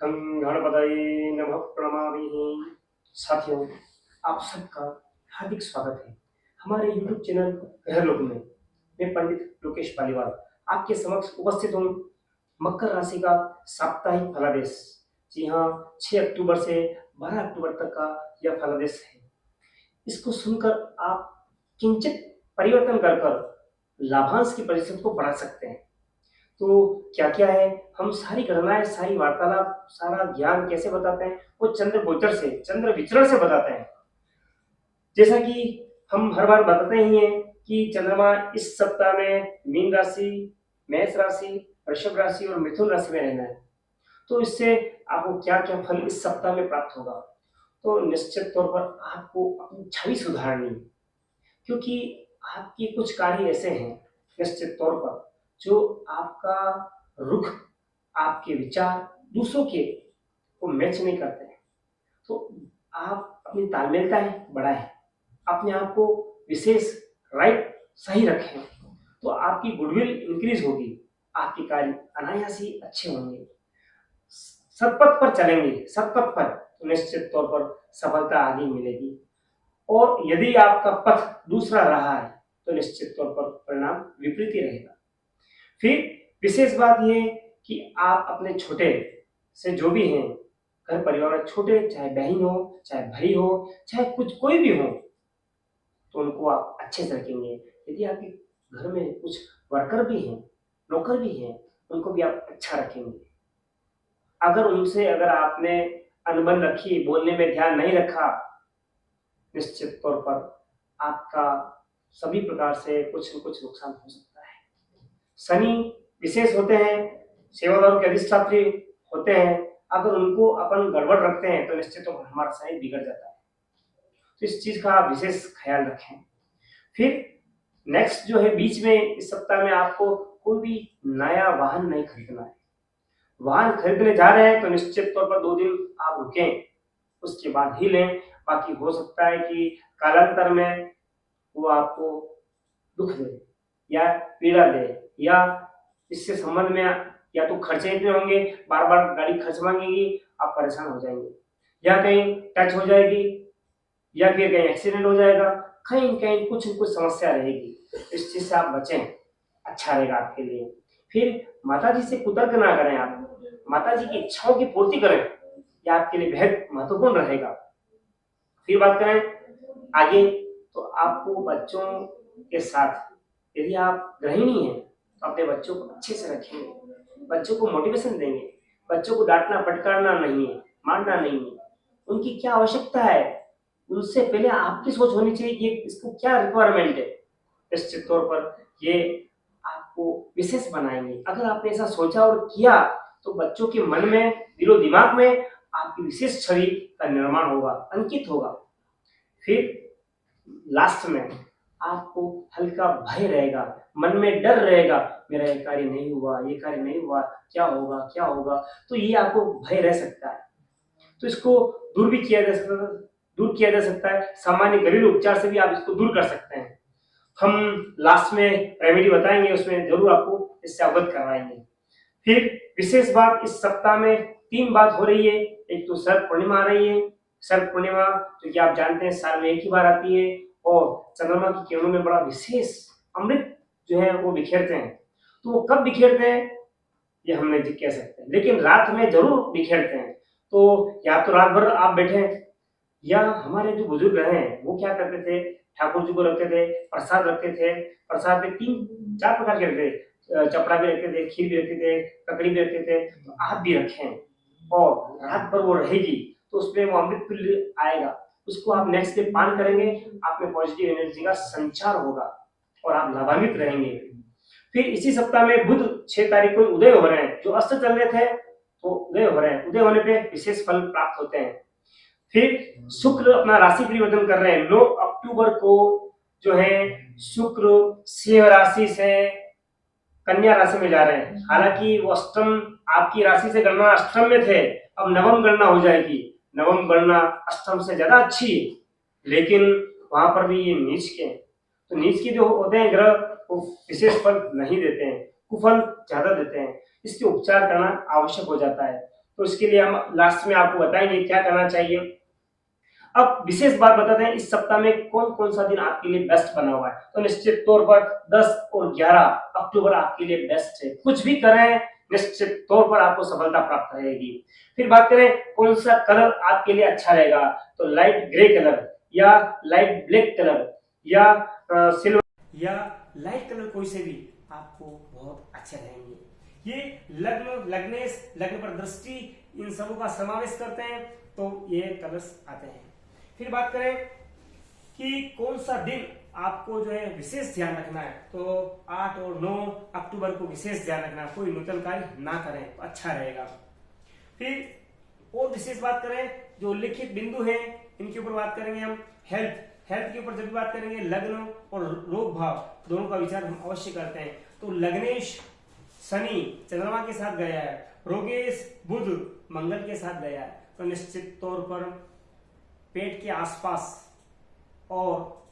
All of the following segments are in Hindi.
गणपतये नमः प्रणमामि। साथियों, आप सबका हार्दिक स्वागत है हमारे YouTube चैनल ग्रहलोक में। मैं पंडित लोकेश पालीवाल आपके समक्ष उपस्थित हूँ। मकर राशि का साप्ताहिक फलादेश। जी हाँ, 6 अक्टूबर से 12 अक्टूबर तक का यह फलादेश है। इसको सुनकर आप किंचित परिवर्तन कर लाभांश की प्रतिशत को बढ़ा सकते हैं। तो क्या क्या है, हम सारी गणनाएं, सारी वार्तालाप, सारा ज्ञान कैसे बताते हैं, वो चंद्र गोचर से, चंद्र विचरण से बताते हैं। जैसा कि हम हर बार बताते ही हैं कि चंद्रमा इस सप्ताह में मीन राशि, मेष राशि, वृषभ राशि और मिथुन राशि में रहना है। तो इससे आपको क्या क्या फल इस सप्ताह में प्राप्त होगा। तो निश्चित तौर पर आपको अपनी छवि सुधारनी है, क्योंकि आपके कुछ कार्य ऐसे हैं निश्चित तौर पर जो आपका रुख, आपके विचार दूसरों के को मैच नहीं करते हैं। तो आप अपनी तालमेलताएं बढ़ाएं, अपने आप को विशेष राइट सही रखें, तो आपकी गुडविल इंक्रीज होगी, आपके कार्य अनायास ही अच्छे होंगे। सत्पथ पर चलेंगे, सत्पथ पर तो निश्चित तौर पर सफलता आगे मिलेगी। और यदि आपका पथ दूसरा रहा है तो निश्चित तौर पर परिणाम विपरीत ही रहेगा। फिर विशेष बात यह कि आप अपने छोटे से जो भी हैं, घर परिवार में छोटे, चाहे बहन हो, चाहे भाई हो, चाहे कुछ कोई भी हो, तो उनको आप अच्छे से रखेंगे। यदि आपके घर में कुछ वर्कर भी हैं, नौकर भी हैं, उनको भी आप अच्छा रखेंगे। अगर आपने अनबन रखी, बोलने में ध्यान नहीं रखा, निश्चित तौर पर आपका सभी प्रकार से कुछ न कुछ नुकसान हो सकता है। शनि विशेष होते हैं, सेवादारों के अधिष्ठात्री होते हैं। अगर उनको अपन गड़बड़ रखते हैं तो निश्चित तौर पर हमारा शनि बिगड़ जाता है। तो इस चीज का आप विशेष ख्याल रखें। फिर नेक्स्ट जो है, बीच में इस सप्ताह में आपको कोई भी नया वाहन नहीं खरीदना है। वाहन खरीदने जा रहे हैं तो निश्चित तौर पर 2 दिन आप रुकें, उसके बाद ही लें। बाकी हो सकता है कि कालांतर में वो आपको दुख दे या पीड़ा दे, या इससे संबंध में या तो खर्चे इतने होंगे, बार बार गाड़ी खर्च मांगेगी, आप परेशान हो जाएंगे, या कहीं टच हो जाएगी, या फिर कहीं एक्सीडेंट हो जाएगा, कहीं कहीं कुछ न कुछ समस्या रहेगी। इस चीज से आप बचें, अच्छा रहेगा आपके लिए। फिर माता जी से कुतर्क ना करें, आप माता जी की इच्छाओं की पूर्ति करें, यह आपके लिए बेहद महत्वपूर्ण रहेगा। फिर बात करें आगे, तो आपको बच्चों के साथ, यदि आप गृहिणी हैं तो अपने बच्चों को अच्छे से रखेंगे, बच्चों को मोटिवेशन देंगे। बच्चों को डांटना फटकारना नहीं है, मारना नहीं है। उनकी क्या आवश्यकता है, उनसे पहले आपकी सोच होनी चाहिए कि इसको क्या रिक्वायरमेंट है। निश्चित तौर पर ये आपको विशेष बनाएंगे। अगर आपने ऐसा सोचा और किया तो बच्चों के मन में, दिलो दिमाग में आपकी विशेष छवि का निर्माण होगा, अंकित होगा। फिर लास्ट में आपको हल्का भय रहेगा, मन में डर रहेगा, मेरा ये कार्य नहीं हुआ, ये कार्य नहीं हुआ, क्या होगा क्या होगा। तो ये आपको भय रह सकता है, तो इसको दूर भी किया जा सकता है, दूर किया जा सकता है। सामान्य घरेलू उपचार से भी आप इसको दूर कर सकते हैं। हम लास्ट में रेमेडी बताएंगे, उसमें जरूर आपको इससे अवगत करवाएंगे। फिर विशेष बात, इस सप्ताह में 3 बात हो रही है। एक तो शरद पूर्णिमा आ रही है। शरद पूर्णिमा जो कि आप जानते हैं साल में एक ही बार आती है, और चंद्रमा की किरणों में बड़ा विशेष अमृत जो है वो बिखेरते हैं। तो वो कब बिखेरते हैं ये हम नहीं कह सकते, लेकिन रात में जरूर बिखेरते हैं। तो या तो रात भर आप बैठे, या हमारे जो बुजुर्ग रहे हैं वो क्या करते थे, ठाकुर जी को रखते थे, प्रसाद रखते थे। प्रसाद में 3-4 प्रकार के रखते थे, चपड़ा भी रखते थे, खीर भी रखते थे, ककड़ी भी रखते थे। तो आप भी रखें, और रात भर वो रहेगी तो उसमें वो अमृत तुल्य आएगा। उसको आप नेक्स्ट डे पान करेंगे, आप में पॉजिटिव एनर्जी का संचार होगा और आप लाभान्वित रहेंगे। फिर इसी सप्ताह में बुध 6 तारीख को उदय हो रहे हैं। जो अस्त चल रहे थे तो उदय हो रहे हैं, उदय होने पे विशेष फल प्राप्त होते हैं। फिर शुक्र अपना राशि परिवर्तन कर रहे हैं 9 अक्टूबर को। जो है शुक्र सिंह राशि से कन्या राशि में जा रहे हैं। हालांकि वो अष्टम, आपकी राशि से गणना अष्टम में थे, अब नवम गणना हो जाएगी। नवम गणना अष्टम से ज्यादा अच्छी है, लेकिन वहां पर भी ये नीच के, तो नीच के जो होते हैं ग्रह वो विशेष फल नहीं देते हैं, कुफल ज्यादा देते हैं। इसके उपचार करना आवश्यक हो जाता है। तो इसके लिए हम लास्ट में आपको बताएंगे क्या करना चाहिए। अब विशेष बात बताते हैं, इस सप्ताह में कौन कौन सा दिन आपके लिए बेस्ट बना हुआ है। तो निश्चित तौर पर 10 और 11 अक्टूबर आपके लिए बेस्ट है। कुछ भी करें निश्चित तौर पर आपको सफलता प्राप्त रहेगी। फिर बात करें कौन सा कलर आपके लिए अच्छा रहेगा, तो लाइट ग्रे कलर या लाइट ब्लैक कलर या सिल्वर या लाइट कलर कोई से भी आपको बहुत अच्छे रहेंगे। ये लग्न पर दृष्टि इन सबों का समावेश करते हैं, तो ये कलर्स आते हैं। फिर बात करें कि कौन सा दिन आपको जो है विशेष ध्यान रखना है, तो 8 और 9 अक्टूबर को विशेष ध्यान रखना है, कोई नूतन कार्य ना करें तो अच्छा रहेगा। फिर और विशेष बात करें जो उल्लिखित बिंदु हैं इनके ऊपर बात करेंगे हम। हेल्थ के ऊपर जब भी बात करेंगे लग्न और रोग भाव दोनों का विचार हम अवश्य करते हैं। तो लग्नेश शनि चंद्रमा के साथ गया है, रोगेश बुध मंगल के साथ गया है, तो निश्चित तौर पर पेट के आसपास और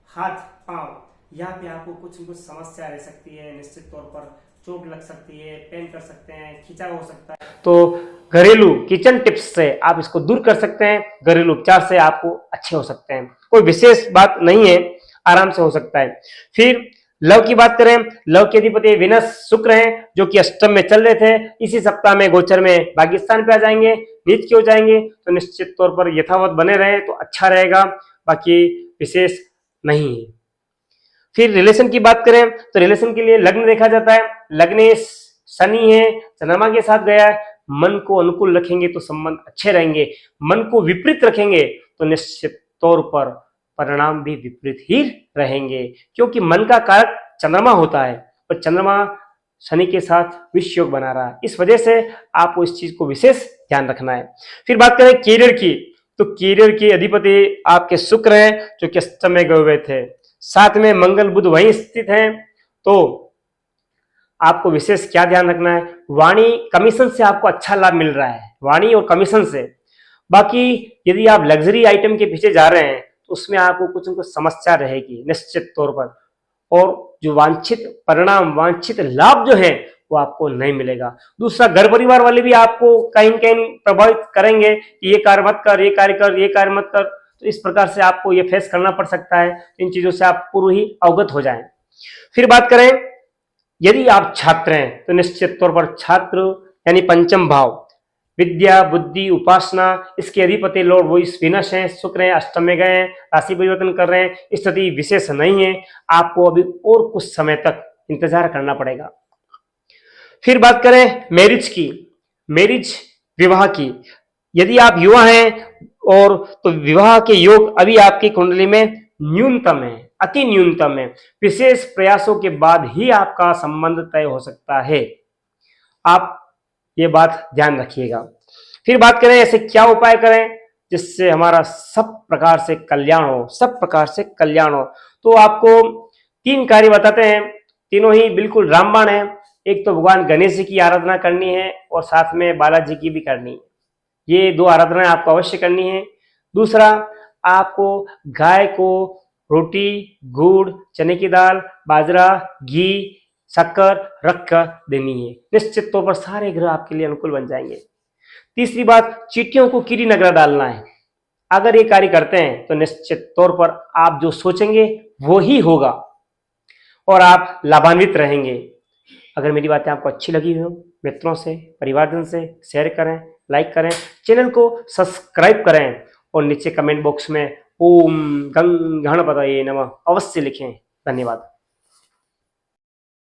हाथ पांव यहाँ पे आपको कुछ न कुछ समस्या रह सकती है। निश्चित तौर पर चोट लग सकती है, पेन कर सकते हैं, खिंचाव हो सकता है। तो घरेलू किचन टिप्स से आप इसको दूर कर सकते हैं, घरेलू उपचार से आपको अच्छे हो सकते हैं। कोई विशेष बात नहीं है, आराम से हो सकता है। फिर लव की बात करें, लव के अधिपति विनस शुक्र हैं जो कि अष्टम में चल रहे थे, इसी सप्ताह में गोचर में भाग्यस्थान पे आ जाएंगे, नीच के हो जाएंगे, तो निश्चित तौर पर यथावत बने रहे तो अच्छा रहेगा, बाकी विशेष नहीं है। फिर रिलेशन की बात करें तो रिलेशन के लिए लग्न देखा जाता है, लग्नेश शनि है, चंद्रमा के साथ गया है। मन को अनुकूल रखेंगे तो संबंध अच्छे रहेंगे, मन को विपरीत रखेंगे तो निश्चित तौर पर परिणाम भी विपरीत ही रहेंगे, क्योंकि मन का कारक चंद्रमा होता है और चंद्रमा शनि के साथ विष योग बना रहा है। इस वजह से आपको इस चीज को विशेष ध्यान रखना है। फिर बात करें कैरियर की, तो कैरियर के अधिपति आपके शुक्र हैं जो कि अष्टम में गए हुए थे, साथ में मंगल बुध वहीं स्थित हैं, तो आपको विशेष क्या ध्यान रखना है, वाणी कमीशन से आपको अच्छा लाभ मिल रहा है, वाणी और कमीशन से। बाकी यदि आप लग्जरी आइटम के पीछे जा रहे हैं तो उसमें आपको कुछ न कुछ समस्या रहेगी निश्चित तौर पर, और जो वांछित परिणाम वांछित लाभ जो है वो आपको नहीं मिलेगा। दूसरा घर परिवार वाले भी आपको कहीं कहीं प्रभावित करेंगे कि ये कार्य मत कर, ये कार्य कर, ये कार्य मत कर, तो इस प्रकार से आपको ये फेस करना पड़ सकता है। इन चीजों से आप पूर्व ही अवगत हो जाएं। फिर बात करें यदि आप छात्र हैं तो निश्चित तौर पर छात्र यानी पंचम भाव विद्या बुद्धि उपासना, इसके अधिपति लॉर्ड वो इस विनस हैं, शुक्र हैं, अष्टम में गए हैं, राशि परिवर्तन कर रहे हैं, स्थिति विशेष नहीं है, आपको अभी और कुछ समय तक इंतजार करना पड़ेगा। फिर बात करें मैरिज की, मैरिज विवाह की, यदि आप युवा हैं और तो विवाह के योग अभी आपकी कुंडली में न्यूनतम है, अति न्यूनतम है, विशेष प्रयासों के बाद ही आपका संबंध तय हो सकता है, आप ये बात ध्यान रखिएगा। फिर बात करें ऐसे क्या उपाय करें जिससे हमारा सब प्रकार से कल्याण हो, सब प्रकार से कल्याण हो, तो आपको 3 कार्य बताते हैं, तीनों ही बिल्कुल रामबाण है। एक तो भगवान गणेश जी की आराधना करनी है और साथ में बालाजी की भी करनी है, ये 2 आराधनाएं आपको अवश्य करनी है। दूसरा, आपको गाय को रोटी गुड़ चने की दाल बाजरा घी शक्कर रख कर देनी है, निश्चित तौर पर सारे ग्रह आपके लिए अनुकूल बन जाएंगे। तीसरी बात, चींटियों को कीड़ी नगरा डालना है। अगर ये कार्य करते हैं तो निश्चित तौर पर आप जो सोचेंगे वो ही होगा और आप लाभान्वित रहेंगे। अगर मेरी बातें आपको अच्छी लगी हो, मित्रों से परिवारजन से शेयर करें, लाइक करें, चैनल को सब्सक्राइब करें और नीचे कमेंट बॉक्स में ओम गं गणपतये नमः अवश्य लिखें। धन्यवाद।